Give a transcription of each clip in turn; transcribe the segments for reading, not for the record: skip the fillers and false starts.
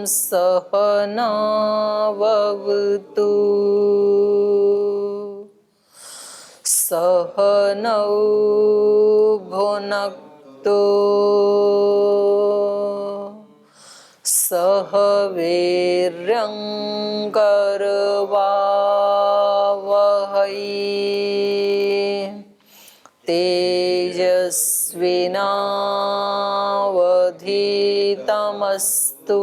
सहनाववतु सहनौ भुनक्तु सह वीर्यङ्करवावहै तेजस्विनावधीतमस्तु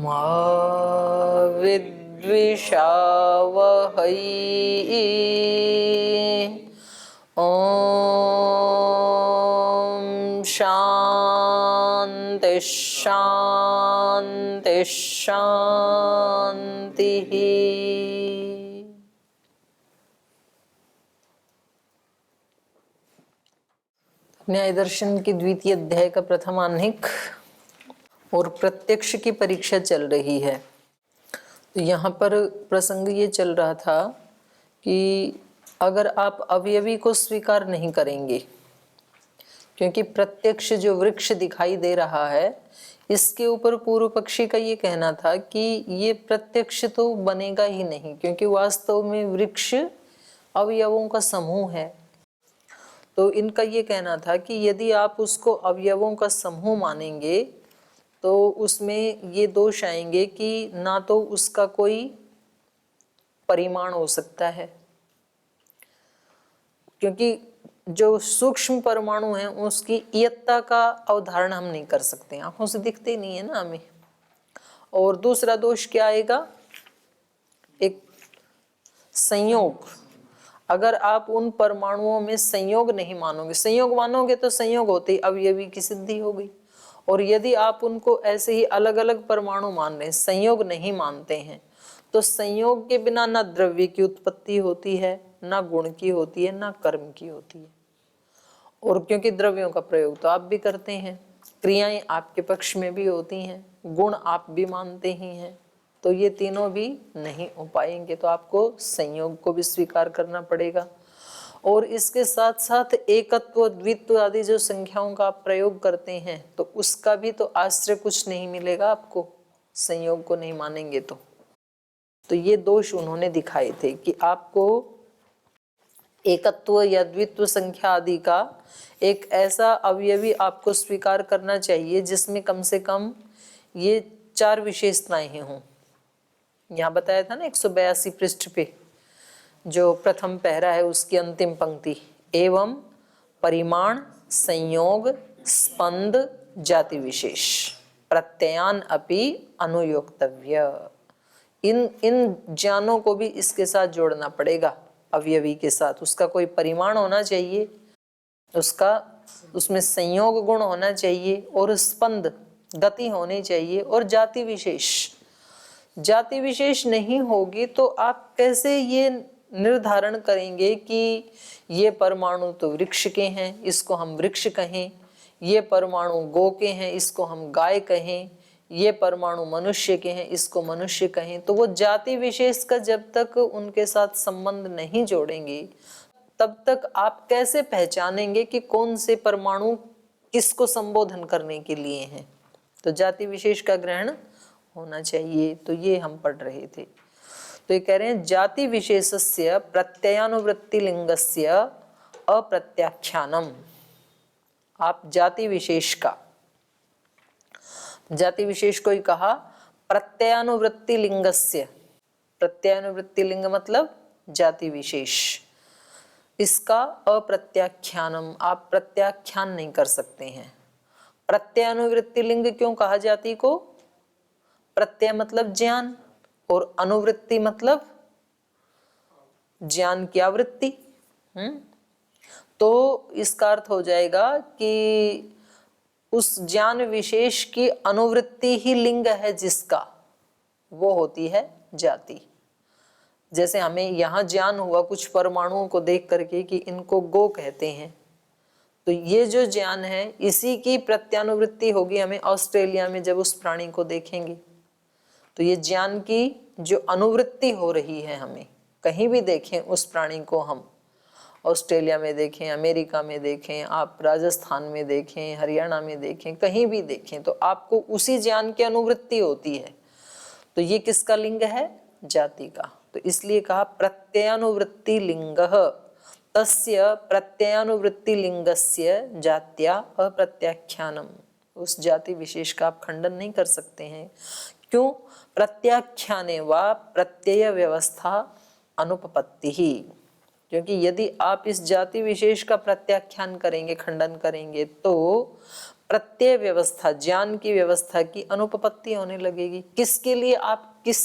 मा विद्विषावहै ॐ शान्ति शान्ति शान्तिः। न्याय दर्शन के द्वितीय अध्याय का प्रथम आह्निक और प्रत्यक्ष की परीक्षा चल रही है। तो यहाँ पर प्रसंग ये चल रहा था कि अगर आप अवयवी को स्वीकार नहीं करेंगे, क्योंकि प्रत्यक्ष जो वृक्ष दिखाई दे रहा है इसके ऊपर पूर्व पक्षी का ये कहना था कि ये प्रत्यक्ष तो बनेगा ही नहीं, क्योंकि वास्तव में वृक्ष अवयवों का समूह है। तो इनका ये कहना था कि यदि आप उसको अवयवों का समूह मानेंगे तो उसमें ये दोष आएंगे कि ना तो उसका कोई परिमाण हो सकता है, क्योंकि जो सूक्ष्म परमाणु हैं उसकी इयत्ता का अवधारण हम नहीं कर सकते, आंखों से दिखते नहीं है ना हमें। और दूसरा दोष क्या आएगा, एक संयोग। अगर आप उन परमाणुओं में संयोग नहीं मानोगे, संयोग मानोगे तो संयोग होते ही अवयवी की सिद्धि हो गई। और यदि आप उनको ऐसे ही अलग अलग परमाणु मान रहे हैं, संयोग नहीं मानते हैं, तो संयोग के बिना ना द्रव्य की उत्पत्ति होती है, ना गुण की होती है, ना कर्म की होती है। और क्योंकि द्रव्यों का प्रयोग तो आप भी करते हैं, क्रियाएं आपके पक्ष में भी होती हैं, गुण आप भी मानते ही हैं, तो ये तीनों भी नहीं हो पाएंगे। तो आपको संयोग को भी स्वीकार करना पड़ेगा। और इसके साथ साथ एकत्व द्वित्व आदि जो संख्याओं का आप प्रयोग करते हैं तो उसका भी तो आश्रय कुछ नहीं मिलेगा आपको, संयोग को नहीं मानेंगे तो ये दोष उन्होंने दिखाए थे कि आपको एकत्व या द्वित्व संख्या आदि का एक ऐसा अवयवी आपको स्वीकार करना चाहिए जिसमें कम से कम ये 4 विशेषताएं हों। यहाँ बताया था ना 182 पृष्ठ पे जो प्रथम पैरा है उसकी अंतिम पंक्ति, एवं परिमाण संयोग स्पंद जाति विशेष प्रत्ययान अपि अनुयोक्तव्य। इन ज्ञानों को भी इसके साथ जोड़ना पड़ेगा, अवयवी के साथ। उसका कोई परिमाण होना चाहिए, उसमें संयोग गुण होना चाहिए और स्पंद गति होनी चाहिए और जाति विशेष नहीं होगी तो आप कैसे ये निर्धारण करेंगे कि ये परमाणु तो वृक्ष के हैं, इसको हम वृक्ष कहें, ये परमाणु गौ के हैं, इसको हम गाय कहें, ये परमाणु मनुष्य के हैं, इसको मनुष्य कहें। तो वो जाति विशेष का जब तक उनके साथ संबंध नहीं जोड़ेंगे तब तक आप कैसे पहचानेंगे कि कौन से परमाणु किसको संबोधन करने के लिए हैं। तो जाति विशेष का ग्रहण होना चाहिए। तो ये हम पढ़ रहे थे। तो ये कह रहे हैं जाति विशेषस्य प्रत्ययानुवृत्ति लिंगस्य अप्रत्याख्यानम। आप जाति विशेष को ही कहा प्रत्ययानुवृत्ति लिंगस्य। प्रत्ययानुवृत्ति लिंग मतलब जाति विशेष, इसका अप्रत्याख्यानम, आप प्रत्याख्यान नहीं कर सकते हैं। प्रत्ययानुवृत्ति लिंग क्यों कहा जाति को? प्रत्यय मतलब ज्ञान और अनुवृत्ति मतलब ज्ञान की आवृत्ति। तो इसका अर्थ हो जाएगा कि उस ज्ञान विशेष की अनुवृत्ति ही लिंग है जिसका, वो होती है जाति। जैसे हमें यहाँ ज्ञान हुआ कुछ परमाणुओं को देख करके कि इनको गो कहते हैं, तो ये जो ज्ञान है इसी की प्रत्यानुवृत्ति होगी हमें ऑस्ट्रेलिया में जब उस प्राणी को देखेंगे। तो ये ज्ञान की जो अनुवृत्ति हो रही है हमें, कहीं भी देखें उस प्राणी को हम, ऑस्ट्रेलिया में देखें, अमेरिका में देखें, आप राजस्थान में देखें, हरियाणा में देखें, कहीं भी देखें तो आपको उसी ज्ञान की अनुवृत्ति होती है। तो ये किसका लिंग है? जाति का। तो इसलिए कहा प्रत्ययानुवृत्ति लिंगः तस्य प्रत्ययानुवृत्ति लिंगस्य जात्या अप्रत्याख्यानम। उस जाति विशेष का आप खंडन नहीं कर सकते हैं। क्यों? प्रत्याख्याने वा प्रत्यय व्यवस्था अनुपपत्ति ही। क्योंकि यदि आप इस जाति विशेष का प्रत्याख्यान करेंगे, खंडन करेंगे, तो प्रत्यय व्यवस्था, ज्ञान की व्यवस्था की अनुपपत्ति होने लगेगी। किसके लिए आप किस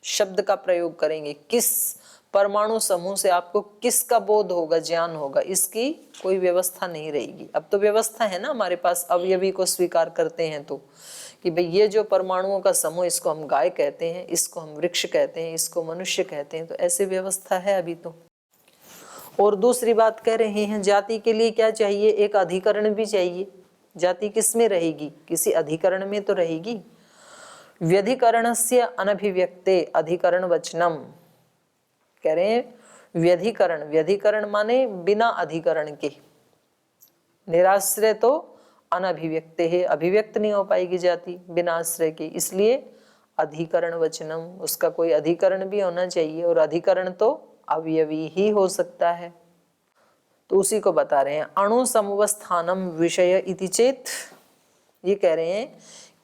शब्द का प्रयोग करेंगे, किस परमाणु समूह से आपको किसका बोध होगा, ज्ञान होगा, इसकी कोई व्यवस्था नहीं रहेगी। अब तो व्यवस्था है ना हमारे पास, अवयवी को स्वीकार करते हैं तो कि भाई ये जो परमाणुओं का समूह, इसको हम गाय कहते हैं, इसको हम वृक्ष कहते हैं, इसको मनुष्य कहते हैं, तो ऐसी व्यवस्था है अभी तो। और दूसरी बात कह रहे हैं जाति के लिए क्या चाहिए? एक अधिकरण भी चाहिए। जाति किस में रहेगी? किसी अधिकरण में तो रहेगी। व्यधिकरणस्य अनभिव्यक्ते अधिकरण वचनम। कह रहे हैं व्यधिकरण, व्यधिकरण माने बिना अधिकरण के, निराश्रय तो अनभिव्यक्ते है, अभिव्यक्त नहीं हो पाएगी जाति बिना आश्रय के, इसलिए अधिकरण वचनम, उसका कोई अधिकरण भी होना चाहिए, और अधिकरण तो अवयवी ही हो सकता है। तो उसी को बता रहे हैं अणु समवस्थानम विषय इति चेत। ये कह रहे हैं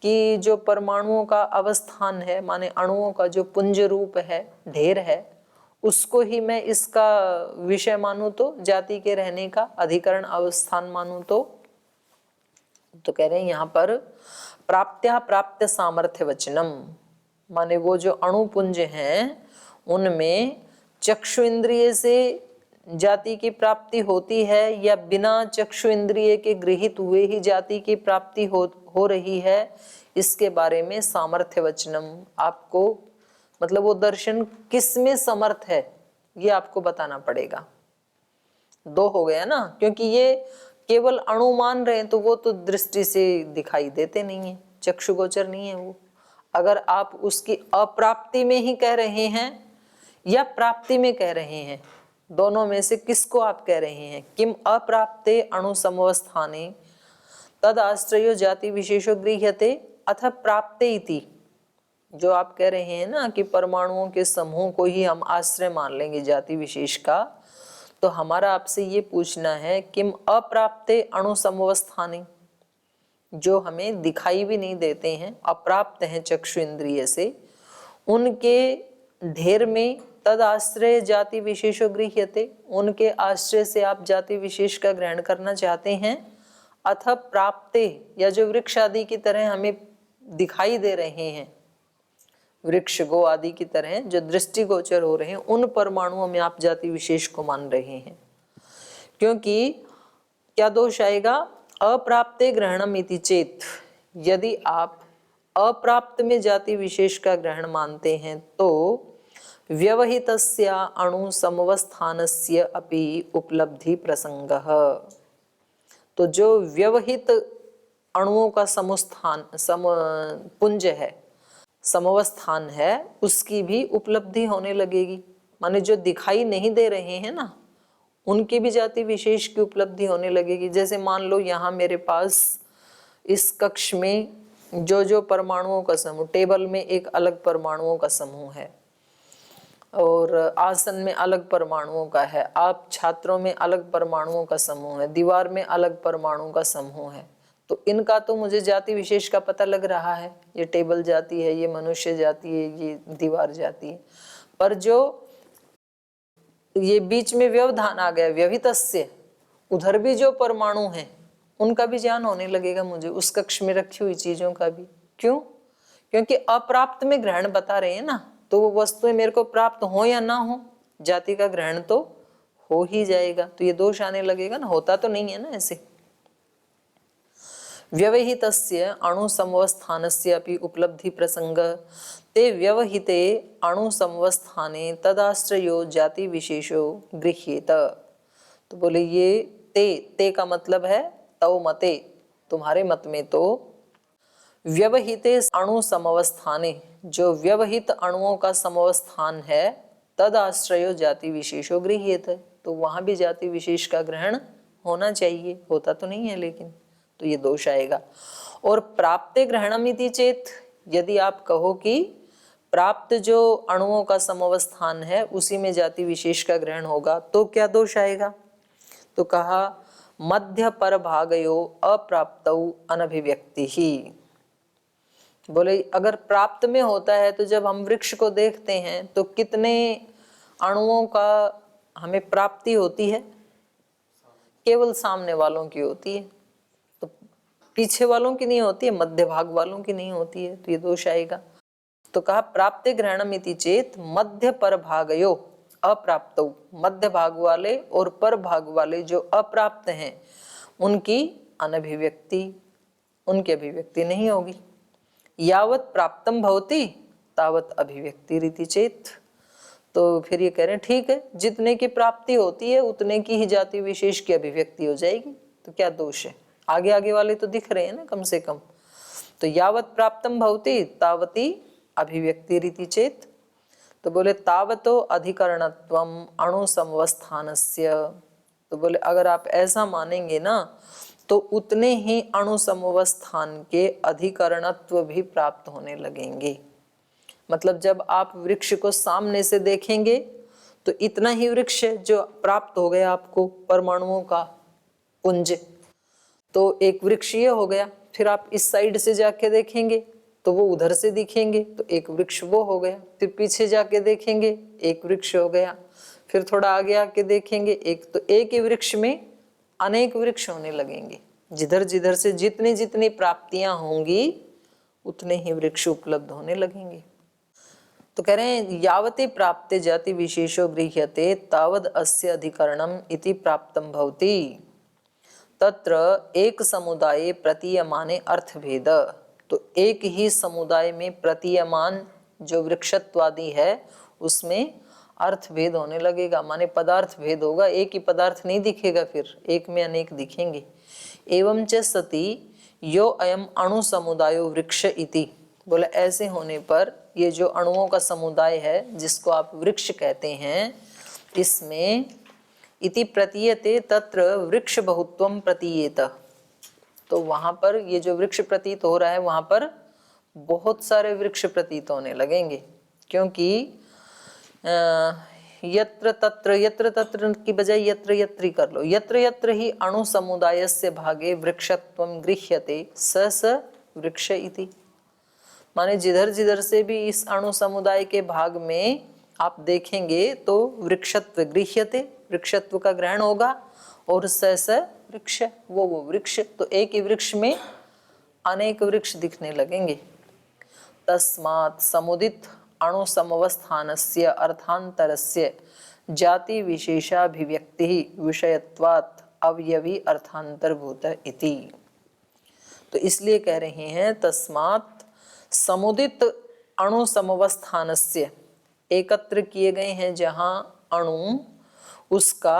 कि जो परमाणुओं का अवस्थान है, माने अणुओं का जो पुंज रूप है, ढेर है, उसको ही मैं इसका विषय मानूं तो, जाति के रहने का अधिकरण अवस्थान मानूं तो कह रहे हैं यहाँ पर प्राप्त्या प्राप्त सामर्थ्य वचनम, माने वो जो अणुपुंज हैं उनमें चक्षु इंद्रिय से जाति की प्राप्ति होती है या बिना चक्षु इंद्रिय के गृहित हुए ही जाति की प्राप्ति हो रही है, इसके बारे में सामर्थ्य वचनम, आपको मतलब वो दर्शन किस में समर्थ है ये आपको बताना पड़ेगा। दो हो गया ना, क्योंकि ये केवल अणु मान रहे हैं तो वो तो दृष्टि से दिखाई देते नहीं है, चक्षुगोचर नहीं है वो। अगर आप उसकी अप्राप्ति में ही कह रहे हैं या प्राप्ति में कह रहे हैं, दोनों में से किसको आप कह रहे हैं? किम अप्राप्ते अणु समवस्थाने तद आश्रयो जाति विशेषो गृह्यते अथ प्राप्ते इति। जो आप कह रहे हैं ना कि परमाणुओं के समूह को ही हम आश्रय मान लेंगे जाति विशेष का, तो हमारा आपसे ये पूछना है किम अप्राप्ते अणु समवस्थाने, जो हमें दिखाई भी नहीं देते हैं, अप्राप्त हैं चक्षु इंद्रिय से, उनके ढेर में तद आश्रय जाति विशेषो गृह्यते, उनके आश्रय से आप जाति विशेष का ग्रहण करना चाहते हैं, अथ प्राप्ते, या जो वृक्ष आदि की तरह हमें दिखाई दे रहे हैं, वृक्ष गो आदि की तरह जो दृष्टिगोचर हो रहे हैं, उन परमाणुओं में आप जाति विशेष को मान रहे हैं। क्योंकि क्या दोष आएगा? अप्राप्ते ग्रहणम इति चेत, यदि आप अप्राप्त में जाति विशेष का ग्रहण मानते हैं तो व्यवहितस्य अणु समवस्थानस्य अपि उपलब्धि प्रसंगः, तो जो व्यवहित अणुओं का समुस्थान पुंज है, समवस्थान है, उसकी भी उपलब्धि होने लगेगी। माने जो दिखाई नहीं दे रहे हैं ना, उनकी भी जाति विशेष की उपलब्धि होने लगेगी। जैसे मान लो यहाँ मेरे पास इस कक्ष में जो परमाणुओं का समूह, टेबल में एक अलग परमाणुओं का समूह है और आसन में अलग परमाणुओं का है, आप छात्रों में अलग परमाणुओं का समूह है, दीवार में अलग परमाणुओं का समूह है, तो इनका तो मुझे जाति विशेष का पता लग रहा है, ये टेबल जाति है, ये मनुष्य जाति है, ये दीवार जाति है। पर जो ये बीच में व्यवधान आ गया व्यवहितस्य, उधर भी जो परमाणु हैं उनका भी ज्ञान होने लगेगा मुझे, उस कक्ष में रखी हुई चीजों का भी। क्यों? क्योंकि अप्राप्त में ग्रहण बता रहे हैं ना, तो वो वस्तुएं मेरे को प्राप्त हो या ना हो, जाति का ग्रहण तो हो ही जाएगा, तो ये दोष आने लगेगा ना, होता तो नहीं है ना ऐसे। व्यवहितस्य अणु समवस्थानस्य अपि उपलब्धि प्रसंग ते व्यवहिते अणु समवस्थाने तदाश्रयो जाति विशेषो गृह्येत। तो बोले ये ते का मतलब है तव मते, तुम्हारे मत में तो व्यवहिते अणु समवस्थाने, जो व्यवहित अणुओं का समवस्थान है, तद आश्रयो जाति विशेषो गृह्येत, तो तो वहां भी जाति विशेष का ग्रहण होना चाहिए, होता तो नहीं है लेकिन, तो ये दोष आएगा। और प्राप्ते ग्रहणमिति चेत, यदि आप कहो कि प्राप्त जो अणुओं का समवस्थान है उसी में जाति विशेष का ग्रहण होगा, तो क्या दोष आएगा? तो कहा मध्य पर भागयो अप्राप्तौ अनभिव्यक्ति ही। बोले अगर प्राप्त में होता है तो जब हम वृक्ष को देखते हैं तो कितने अणुओं का हमें प्राप्ति होती है? केवल सामने वालों की होती है, तो पीछे वालों की नहीं होती है, मध्य भाग वालों की नहीं होती है, तो ये दोष आएगा। तो कहा प्राप्ते ग्रहणमिति चेत मध्य पर भागयो अप्राप्त, मध्य भाग वाले और पर भाग वाले जो अप्राप्त हैं उनकी अनभिव्यक्ति, उनकी अभिव्यक्ति नहीं होगी। यावत प्राप्तम भवति तावत अभिव्यक्ति रीति चेत। तो फिर ये कह रहे हैं ठीक है, जितने की प्राप्ति होती है उतने की ही जाति विशेष की अभिव्यक्ति हो जाएगी, तो क्या दोष है? आगे आगे वाले तो दिख रहे हैं ना कम से कम। तो यावत प्राप्तम भवति तावती अभिव्यक्ति रीति चेत। तो बोले तावतो अधिकरणत्वम अणु समवस्थानस्य, तो बोले अगर आप ऐसा मानेंगे ना तो उतने ही अणु समवस्थान के अधिकरणत्व भी प्राप्त होने लगेंगे। मतलब जब आप वृक्ष को सामने से देखेंगे तो इतना ही वृक्ष जो प्राप्त हो गया आपको परमाणुओं का पुंज, तो एक वृक्ष ये हो गया। फिर आप इस साइड से जाके देखेंगे तो वो उधर से दिखेंगे, तो एक वृक्ष वो हो गया। फिर पीछे जाके देखेंगे एक वृक्ष हो गया। फिर थोड़ा आगे आके देखेंगे एक, तो एक ही वृक्ष में अनेक वृक्ष होने लगेंगे। जिधर जिधर से जितनी जितनी प्राप्तियां होंगी उतने ही वृक्ष उपलब्ध होने लगेंगे। तो कह रहे हैं यावते प्राप्ते जाति विशेषो गृह्यते तावद अस्य अधिकरणम इति प्राप्तम भवति तत्र एक समुदाये प्रतीयमाने अर्थभेद। तो एक ही समुदाय में प्रतीयमान जो वृक्षत्वादि है उसमें अर्थ भेद होने लगेगा, माने पदार्थ भेद होगा, एक ही पदार्थ नहीं दिखेगा, फिर एक में अनेक दिखेंगे। एवं च सति यो अयम अणु समुदायो वृक्ष इति, बोले ऐसे होने पर ये जो अणुओं का समुदाय है जिसको आप वृक्ष कहते हैं, इसमें इति प्रतीयते तत्र वृक्ष बहुत्वम प्रतीयेत। तो वहां पर ये जो वृक्ष प्रतीत हो रहा है वहां पर बहुत सारे वृक्ष प्रतीत होने लगेंगे, क्योंकि यत्र तत्र की बजाय यत्र यत्री कर लो। यत्र यत्र ही अणु समुदायस्य भागे वृक्षत्वं गृह्यते स स वृक्ष इति, माने जिधर जिधर से भी इस अणु समुदाय के भाग में आप देखेंगे तो वृक्षत्व गृह्यते, वृक्षत्व का ग्रहण होगा, और स स वृक्ष वो वृक्ष, तो एक ही वृक्ष में अनेक वृक्ष दिखने लगेंगे। तस्मात् समुदित अणु समवस्थानस्य अर्थांतरस्य जाति विशेषाभिव्यक्ति विषयत्वात् अवयवी अर्थांतरभूत इति। तो इसलिए कह रहे हैं तस्मात् समुदित अणु समवस्थानस्य, एकत्र किए गए हैं जहां अणु, उसका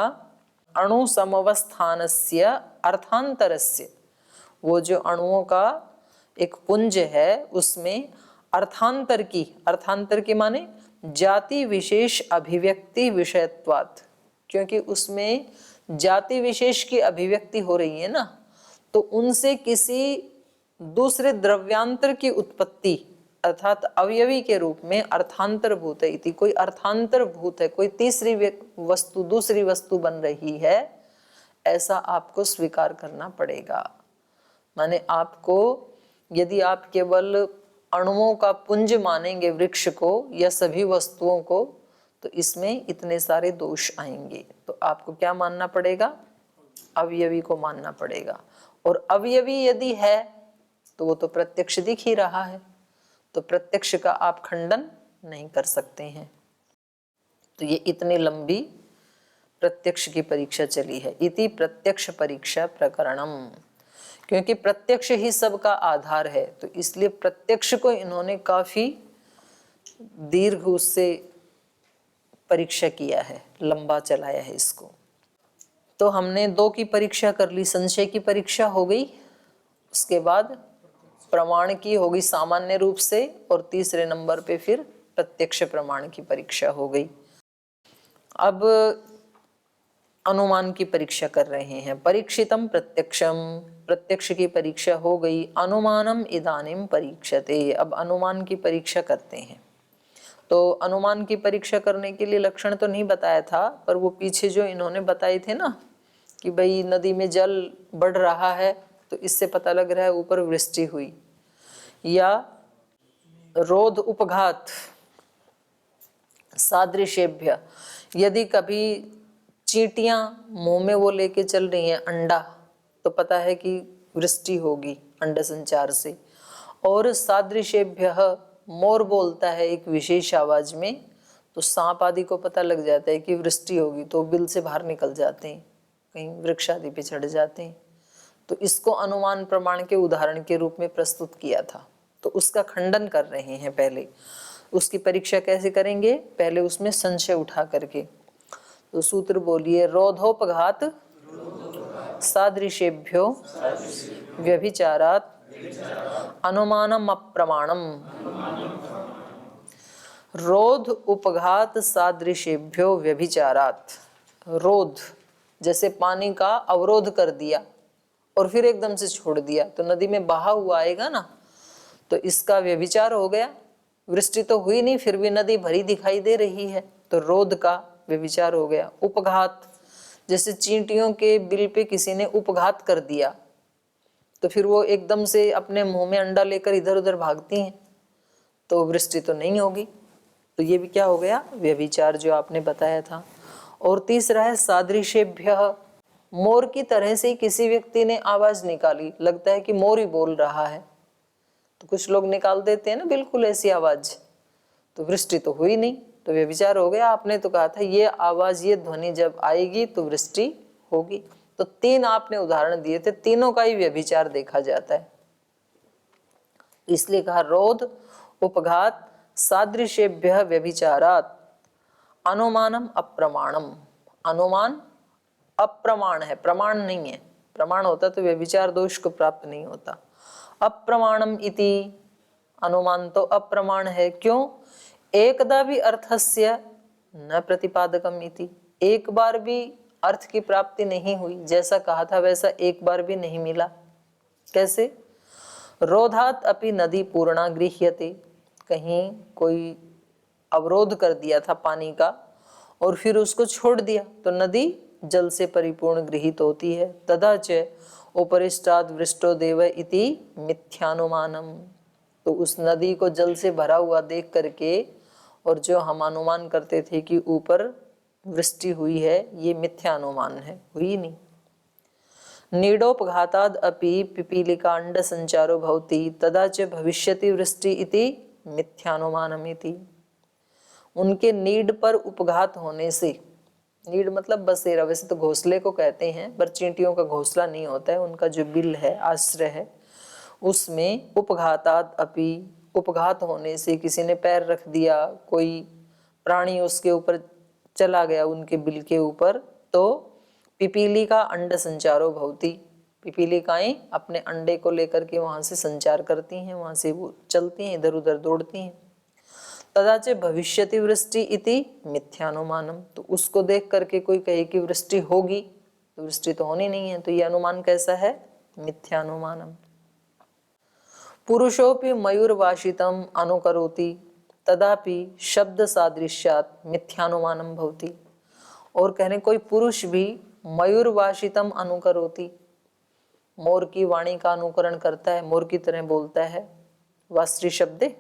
अणु समवस्थानस्य अर्थांतरस्य, वो जो अणुओं का एक पुंज है उसमें अर्थांतर की, अर्थांतर की माने जाति विशेष अभिव्यक्ति विषयत्वात्, क्योंकि उसमें जाति विशेष की अभिव्यक्ति हो रही है ना, तो उनसे किसी दूसरे द्रव्यांतर की उत्पत्ति अर्थात अवयवी के रूप में अर्थांतरभूत है इति, कोई अर्थांतरभूत है, कोई तीसरी वस्तु दूसरी वस्तु बन रही है, ऐसा आपको स्वीकार करना पड़ेगा। माने आपको, यदि आप केवल अणुओं का पुंज मानेंगे वृक्ष को या सभी वस्तुओं को, तो इसमें इतने सारे दोष आएंगे। तो आपको क्या मानना पड़ेगा? अवयवी को मानना पड़ेगा। और अवयवी यदि है तो वो तो प्रत्यक्ष दिख ही रहा है, तो प्रत्यक्ष का आप खंडन नहीं कर सकते हैं। तो ये इतनी लंबी प्रत्यक्ष की परीक्षा चली है। इति प्रत्यक्ष परीक्षा प्रकरणम, क्योंकि प्रत्यक्ष ही सबका आधार है, तो इसलिए प्रत्यक्ष को इन्होंने काफी दीर्घ उससे परीक्षा किया है, लंबा चलाया है इसको। तो हमने 2 की परीक्षा कर ली, संशय की परीक्षा हो गई, उसके बाद प्रमाण की होगी सामान्य रूप से, और तीसरे नंबर पे फिर प्रत्यक्ष प्रमाण की परीक्षा हो गई। अब अनुमान की परीक्षा कर रहे हैं। परीक्षितम प्रत्यक्षम, प्रत्यक्ष की परीक्षा हो गई। अनुमानम इदानीम परीक्षते, अब अनुमान की परीक्षा करते हैं। तो अनुमान की परीक्षा करने के लिए लक्षण तो नहीं बताया था, पर वो पीछे जो इन्होंने बताए थे ना कि भाई नदी में जल बढ़ रहा है, तो इससे पता लग रहा है ऊपर वृष्टि हुई। या रोध उपघात सादृश्यभ्य, यदि कभी चींटियां मुंह में वो लेके चल रही हैं अंडा, तो पता है कि वृष्टि होगी अंडा संचार से। और सादृश्यभ्य, मोर बोलता है एक विशेष आवाज में, तो सांप आदि को पता लग जाता है कि वृष्टि होगी, तो बिल से बाहर निकल जाते हैं, कहीं वृक्ष आदि पे चढ़ जाते हैं। तो इसको अनुमान प्रमाण के उदाहरण के रूप में प्रस्तुत किया था, तो उसका खंडन कर रहे हैं। पहले उसकी परीक्षा कैसे करेंगे, पहले उसमें संशय उठा करके। तो सूत्र बोलिए, रोधोपघात सादृश्येभ्यो व्यभिचारात् अनुमानम अप्रमाणम। रोध उपघात सादृश्येभ्यो व्यभिचारात्, रोध जैसे पानी का अवरोध कर दिया और फिर एकदम से छोड़ दिया, तो नदी में बहा हुआ आएगा ना, तो इसका व्यभिचार हो गया। वृष्टि तो हुई नहीं, फिर भी नदी भरी दिखाई दे रही है, तो रोध का व्यभिचार हो गया। उपघात, जैसे चींटियों के बिल पे किसी ने उपघात कर दिया, तो फिर वो एकदम से अपने मुंह में अंडा लेकर इधर उधर भागती हैं, तो वृष्टि तो नहीं होगी। तो ये भी क्या हो गया, व्यभिचार जो आपने बताया था। और तीसरा है सादृश्यभ्य, मोर की तरह से किसी व्यक्ति ने आवाज निकाली, लगता है कि मोर ही बोल रहा है, तो कुछ लोग निकाल देते हैं ना बिल्कुल ऐसी आवाज, तो वृष्टि तो हुई नहीं, तो व्यभिचार हो गया। आपने तो कहा था ये आवाज, ये ध्वनि जब आएगी तो वृष्टि होगी। तो तीन आपने उदाहरण दिए थे, तीनों का ही व्यभिचार देखा जाता है, इसलिए कहा रोध उपघात सादृश्येभ्य व्यभिचारात् अनुमानम अप्रमाणम। अनुमान अप्रमाण है, प्रमाण नहीं है। प्रमाण होता तो व्यभिचार दोष को प्राप्त नहीं होता। अप्रमाणम इति, अनुमान तो अप्रमाण है। क्यों? एकदा भी अर्थस्य न प्रतिपादकम इति, एक बार भी अर्थ की प्राप्ति नहीं हुई, जैसा कहा था वैसा एक बार भी नहीं मिला। कैसे? रोधात अपि नदी पूर्णा गृह्यते, कहीं कोई अवरोध कर दिया था पानी का और फिर उसको छोड़ दिया, तो नदी जल से परिपूर्ण गृहीत होती है। तदा च उपरिष्टाद वृष्टो देव इति मिथ्यानुमानम, तो उस नदी को जल से भरा हुआ देख करके और जो हम अनुमान करते थे कि ऊपर वृष्टि हुई है, ये मिथ्यानुमान है, हुई नहीं। नीडोपघाताद अपि पिपीलिकांड संचारो भवति तदा च भविष्यति वृष्टि इति मिथ्यानुमानमिति, उनके नीड पर उपघात होने से, नीड मतलब बसेरा, वैसे तो घोंसले को कहते हैं, पर चींटियों का घोंसला नहीं होता है, उनका जो बिल है, आश्रय है, उसमें उपघाताद अपि, उपघात होने से किसी ने पैर रख दिया, कोई प्राणी उसके ऊपर चला गया उनके बिल के ऊपर, तो पिपीली का अंड संचारो भवति, पिपीलिकाएं अपने अंडे को लेकर के वहां से संचार करती हैं, वहां से वो चलती हैं, इधर उधर दौड़ती हैं। तदाचे भविष्यति वृष्टि इति मिथ्यानुमानम, तो उसको देख करके कोई कहे कि वृष्टि होगी, तो वृष्टि तो होनी नहीं है, तो ये अनुमान कैसा है? मिथ्यानुमानम। पुरुषोपि मयूरवाशितम अनुकरोति तदापि शब्द सादृश्यात् मिथ्यानुमानम भवति, और कहने कोई पुरुष भी मयूरवाशितम अनुकरोति, मोर की वाणी का अनुकरण करता है, मोर की तरह बोलता है, वास्त्री शब्दे,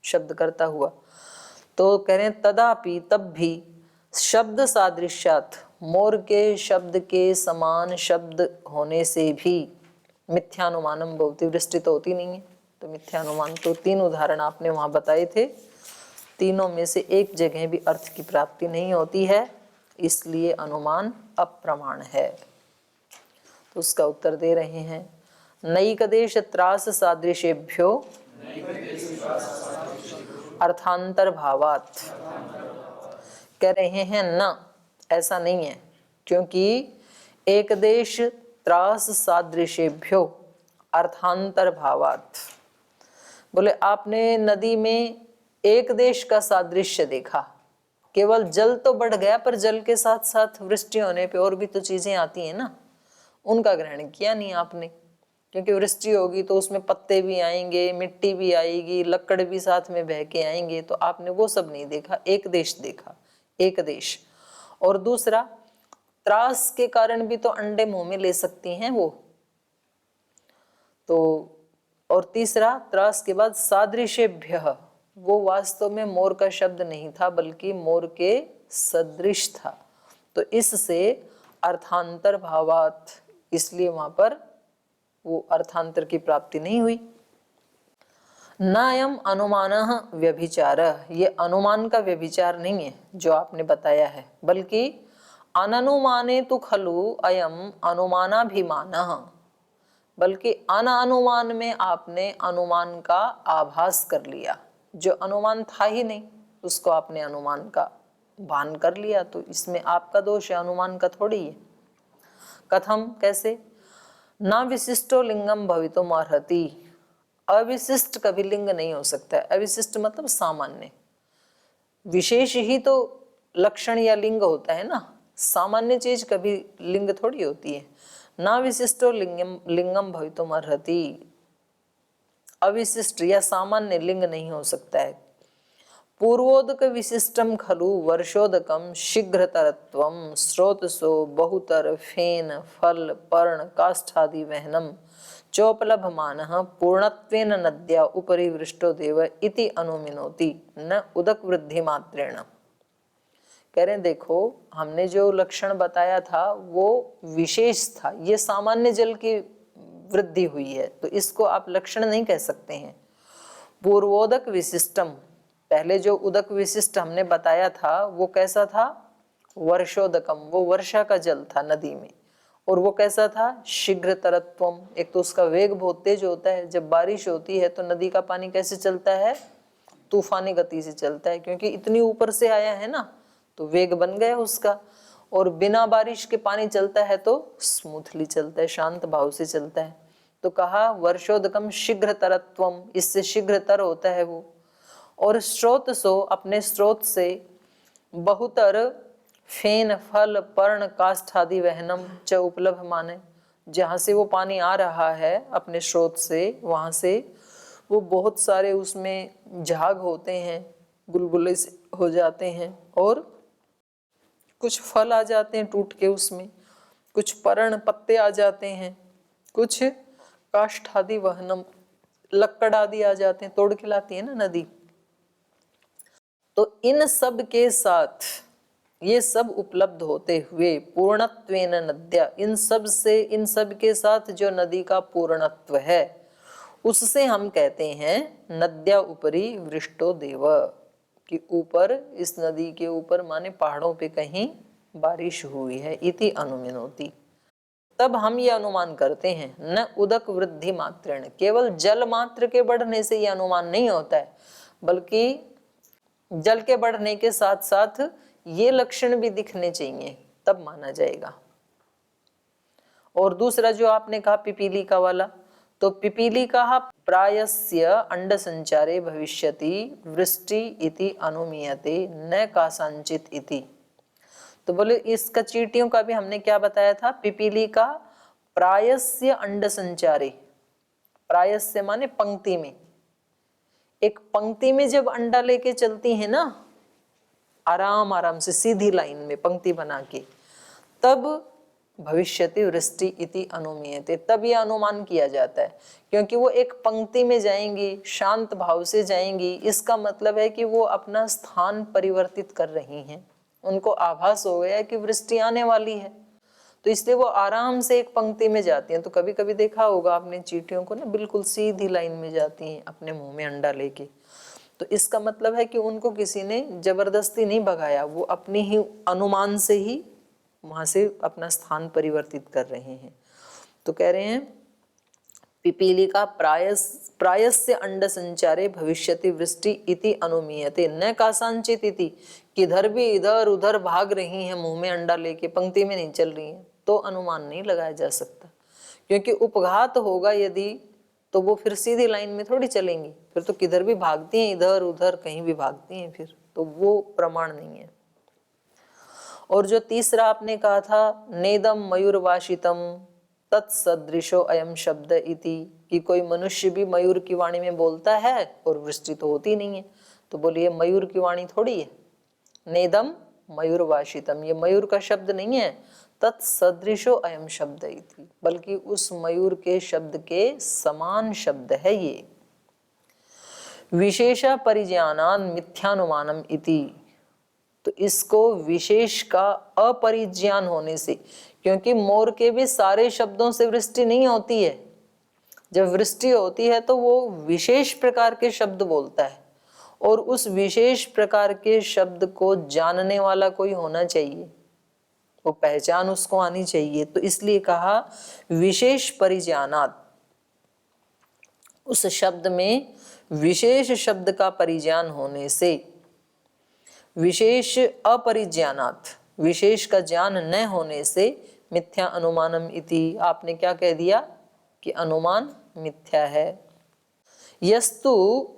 शब्द करता हुआ, तो कह रहे हैं तदापि, तब भी शब्द सादृश्यात्, मोर के शब्द के समान शब्द होने से भी मिथ्यानुमानम भवति, वृष्टि तो होती नहीं है, तो मिथ्यानुमान। तो तीन उदाहरण आपने वहां बताए थे, तीनों में से एक जगह भी अर्थ की प्राप्ति नहीं होती है, इसलिए अनुमान अप्रमाण है। तो उसका उत्तर दे रहे हैं, नैकदेश त्रास सादृश्येभ्यो अर्थांतर भावात, कह रहे हैं न, ऐसा नहीं है, क्योंकि एक देश त्रास सादृश्येभ्यो अर्थांतर भावात, बोले आपने नदी में एक देश का सादृश्य देखा, केवल जल तो बढ़ गया, पर जल के साथ साथ वृष्टि होने पे और भी तो चीजें आती हैं ना, उनका ग्रहण किया नहीं आपने। क्योंकि वृष्टि होगी तो उसमें पत्ते भी आएंगे, मिट्टी भी आएगी, लकड़ भी साथ में बह के आएंगे, तो आपने वो सब नहीं देखा, एक देश देखा, एक देश। और दूसरा, त्रास के कारण भी तो अंडे मुंह में ले सकती हैं वो। तो और तीसरा, त्रास के बाद सादृश्यभ्यः, वो वास्तव में मोर का शब्द नहीं था बल्कि मोर के सदृश था। तो इससे अर्थांतर भावात, इसलिए वहां पर वो अर्थांतर की प्राप्ति नहीं हुई। नायम अनुमानः व्यभिचारः, ये अनुमान का व्यभिचार नहीं है जो आपने बताया है, बल्कि अननुमाने तु खलु अयम अनुमानाभिमानः, बल्कि अनुमान में आपने अनुमान का आभास कर लिया, जो अनुमान था ही नहीं उसको आपने अनुमान का भान कर लिया, तो इसमें आपका दोष है, अनुमान का थोड़ी है। कथम, कैसे? ना विशिष्टो लिंगम भवितुम अर्हति, अविशिष्ट कभी लिंग नहीं हो सकता है। अविशिष्ट मतलब सामान्य, विशेष ही तो लक्षण या लिंग होता है ना, सामान्य चीज कभी लिंग थोड़ी होती है। ना विशिष्टो लिंगम भवितुम अर्हति, अविशिष्ट या सामान्य लिंग नहीं हो सकता है। पूर्वोदक विशिष्टम खलु वर्षोदकम शीघ्रतरत्वम स्रोतसो बहुतर फेन फल पर्ण काष्ठादि वहनम चोपलभमानः पूर्णत्वेन नद्या उपरि वृष्टो देव इति अनुमिनोति न उदक वृद्धि मात्रेण। कह रहे हैं देखो, हमने जो लक्षण बताया था वो विशेष था, ये सामान्य जल की वृद्धि हुई है, तो इसको आप लक्षण नहीं कह सकते हैं। पूर्वोदक विशिष्टम, पहले जो उदक विशिष्ट हमने बताया था वो कैसा था? वर्षोदकम, वो वर्षा का जल था नदी में, और वो कैसा था? शीघ्र तरत्वम, एक तो उसका वेग बहुत तेज होता है, जब बारिश होती है तो नदी का पानी कैसे चलता है? तूफानी गति से चलता है, क्योंकि इतनी ऊपर से आया है ना, तो वेग बन गया उसका। और बिना बारिश के पानी चलता है तो स्मूथली चलता है, शांत भाव से चलता है। तो कहा वर्षोदकम शीघ्र तरत्वम, इससे शीघ्रतर होता है वो। और स्रोत सो, अपने स्रोत से, बहुतर फेन फल पर्ण काष्ठादि वहनम च उपलब्ध माने, जहाँ से वो पानी आ रहा है अपने स्रोत से, वहां से वो बहुत सारे उसमें झाग होते हैं, बुलबुले से हो जाते हैं, और कुछ फल आ जाते हैं टूट के उसमें, कुछ पर्ण पत्ते आ जाते हैं, कुछ काष्ठादि वहनम लक्कड़ आदि आ जाते हैं, तोड़ के लाती है ना नदी। तो इन सब के साथ ये सब उपलब्ध होते हुए पूर्णत्वेन नद्या, इन सब से, इन सब के साथ जो नदी का पूर्णत्व है उससे हम कहते हैं नद्या उपरी वृष्टो देव, कि ऊपर, इस नदी के ऊपर माने पहाड़ों पे कहीं बारिश हुई है, इति अनुमिनोति। तब हम ये अनुमान करते हैं, न उदक वृद्धि मात्रेण, केवल जल मात्र के बढ़ने से ये अनुमान नहीं होता है, बल्कि जल के बढ़ने के साथ साथ ये लक्षण भी दिखने चाहिए, तब माना जाएगा। और दूसरा जो आपने कहा पिपीलिका वाला, तो पिपीलिका प्रायस्य अंड संचारे भविष्यति वृष्टि इति अनुमीयते न कासांचित इति। तो बोले इसका चींटियों का भी हमने क्या बताया था? पिपीलिका प्रायस्य अंड संचारे, प्रायस्य माने पंक्ति में, एक पंक्ति में जब अंडा लेके चलती है ना, आराम आराम से सीधी लाइन में पंक्ति बना के, तब भविष्यति वृष्टि इति अनुमीयते, तब यह अनुमान किया जाता है, क्योंकि वो एक पंक्ति में जाएंगी, शांत भाव से जाएंगी, इसका मतलब है कि वो अपना स्थान परिवर्तित कर रही हैं, उनको आभास हो गया कि वृष्टि आने वाली है, तो इसलिए वो आराम से एक पंक्ति में जाती हैं। तो कभी कभी देखा होगा आपने चींटियों को ना, बिल्कुल सीधी लाइन में जाती हैं अपने मुंह में अंडा लेके, तो इसका मतलब है कि उनको किसी ने जबरदस्ती नहीं भगाया, वो अपनी ही अनुमान से ही वहां से अपना स्थान परिवर्तित कर रहे हैं। तो कह रहे हैं पिपीलिका प्रायस्य अंड संचारे भविष्यति वृष्टि इति अनुमीयते न कासांचित इति, किधर भी इधर उधर भाग रही हैं मुंह में अंडा लेके, पंक्ति में नहीं चल रही हैं, तो अनुमान नहीं लगाया जा सकता, क्योंकि उपघात होगा यदि, तो वो फिर सीधी लाइन में थोड़ी चलेंगी, फिर तो किधर भी भागती हैं, इधर उधर कहीं भी भागती हैं, फिर तो वो प्रमाण नहीं है। और जो तीसरा आपने कहा था नेदम मयूरवाशितम तत्सदृशो अयम शब्द इति, कि कोई मनुष्य भी मयूर की वाणी में बोलता है और वृष्टि तो होती नहीं है, तो बोलिए मयूर की वाणी थोड़ी है। नेदम मयूरवाशितम, ये मयूर का शब्द नहीं है, तत्सदृशो अयम शब्द इति, बल्कि उस मयूर के शब्द के समान शब्द है ये। विशेष परिज्ञानान मिथ्यानुमानम इति, तो इसको विशेष का अपरिज्ञान होने से, क्योंकि मोर के भी सारे शब्दों से वृष्टि नहीं होती है, जब वृष्टि होती है तो वो विशेष प्रकार के शब्द बोलता है, और उस विशेष प्रकार के शब्द को जानने वाला कोई होना चाहिए, वो पहचान उसको आनी चाहिए। तो इसलिए कहा विशेष परिज्ञानात, उस शब्द में विशेष शब्द का परिज्ञान होने से, विशेष अपरिज्ञानात, विशेष का ज्ञान न होने से, मिथ्या अनुमानम इति, आपने क्या कह दिया कि अनुमान मिथ्या है। यस्तु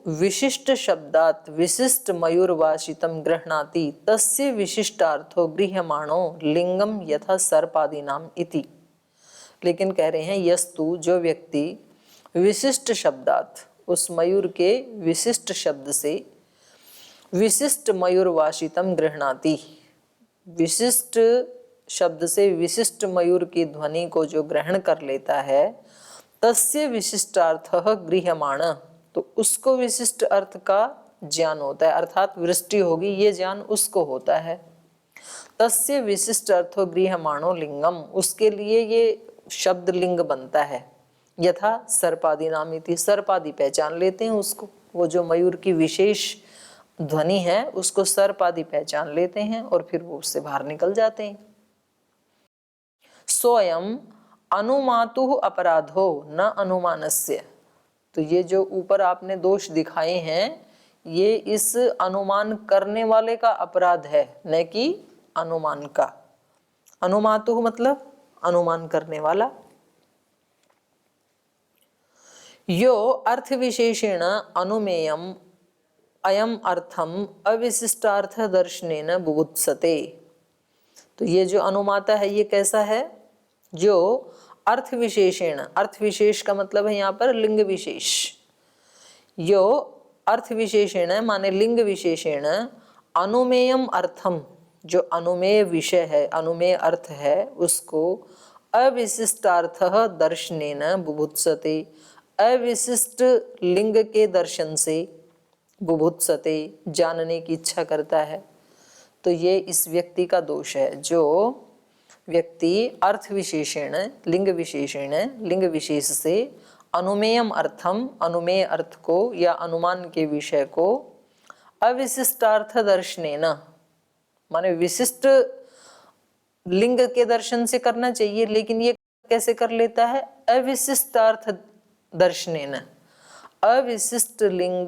विशिष्ट शब्दात विशिष्ट मयूरवाशितम गृह्णाति तस्य विशिष्टार्थो गृह्यमाणो लिंगम यथा सर्पादीनाम इति। लेकिन कह रहे हैं यस्तु, जो व्यक्ति विशिष्ट शब्दात, उस मयूर के विशिष्ट शब्द से, विशिष्ट मयूरवाशितम गृह्णाति, विशिष्ट शब्द से विशिष्ट मयूर की ध्वनि को जो ग्रहण कर लेता है, तस्य विशिष्टार्थः गृह्यमाण, तो उसको विशिष्ट अर्थ का ज्ञान होता है, अर्थात वृष्टि होगी ये ज्ञान उसको होता है। तस्य विशिष्ट अर्थो गृह्यमाणो लिंगम, उसके लिए ये शब्द लिंग बनता है। यथा सर्पादि नामिति, सर्पादि पहचान लेते हैं उसको, वो जो मयूर की विशेष ध्वनि है उसको सर्पादि पहचान लेते हैं और फिर वो उससे बाहर निकल जाते हैं। स्वयं अनुमातु अपराधो न अनुमानस्य, तो ये जो ऊपर आपने दोष दिखाए हैं ये इस अनुमान करने वाले का अपराध है, न कि अनुमान का। अनुमातु मतलब अनुमान करने वाला। यो अर्थ विशेषेण अनुमेयम अयम अर्थम अविशिष्टार्थ दर्शनेन बुभुत्सते, तो ये जो अनुमाता है ये कैसा है, जो अर्थ विशेषेण, अर्थ विशेष का मतलब है यहाँ पर लिंग विशेष, यो अर्थ विशेषेण माने लिंग विशेषेण अनुमेयम अर्थम, जो अनुमेय विषय है, अनुमेय अर्थ है, उसको अविशिष्टार्थः दर्शनेन बुभुत्सते, अविशिष्ट लिंग के दर्शन से, बुभुत्सते जानने की इच्छा करता है। तो ये इस व्यक्ति का दोष है, जो व्यक्ति अर्थ विशेषण, लिंग विशेषण, लिंग विशेष से अनुमेयम अर्थम, अनुमेय अर्थ को या अनुमान के विषय को अविशिष्टार्थ दर्शनेन, माने विशिष्ट लिंग के दर्शन से करना चाहिए, लेकिन ये कैसे कर लेता है, अविशिष्टार्थ दर्शनेन, अविशिष्ट लिंग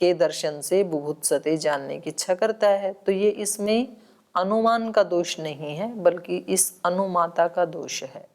के दर्शन से बुभुत्सते जानने की इच्छा करता है। तो ये इसमें अनुमान का दोष नहीं है बल्कि इस अनुमाता का दोष है।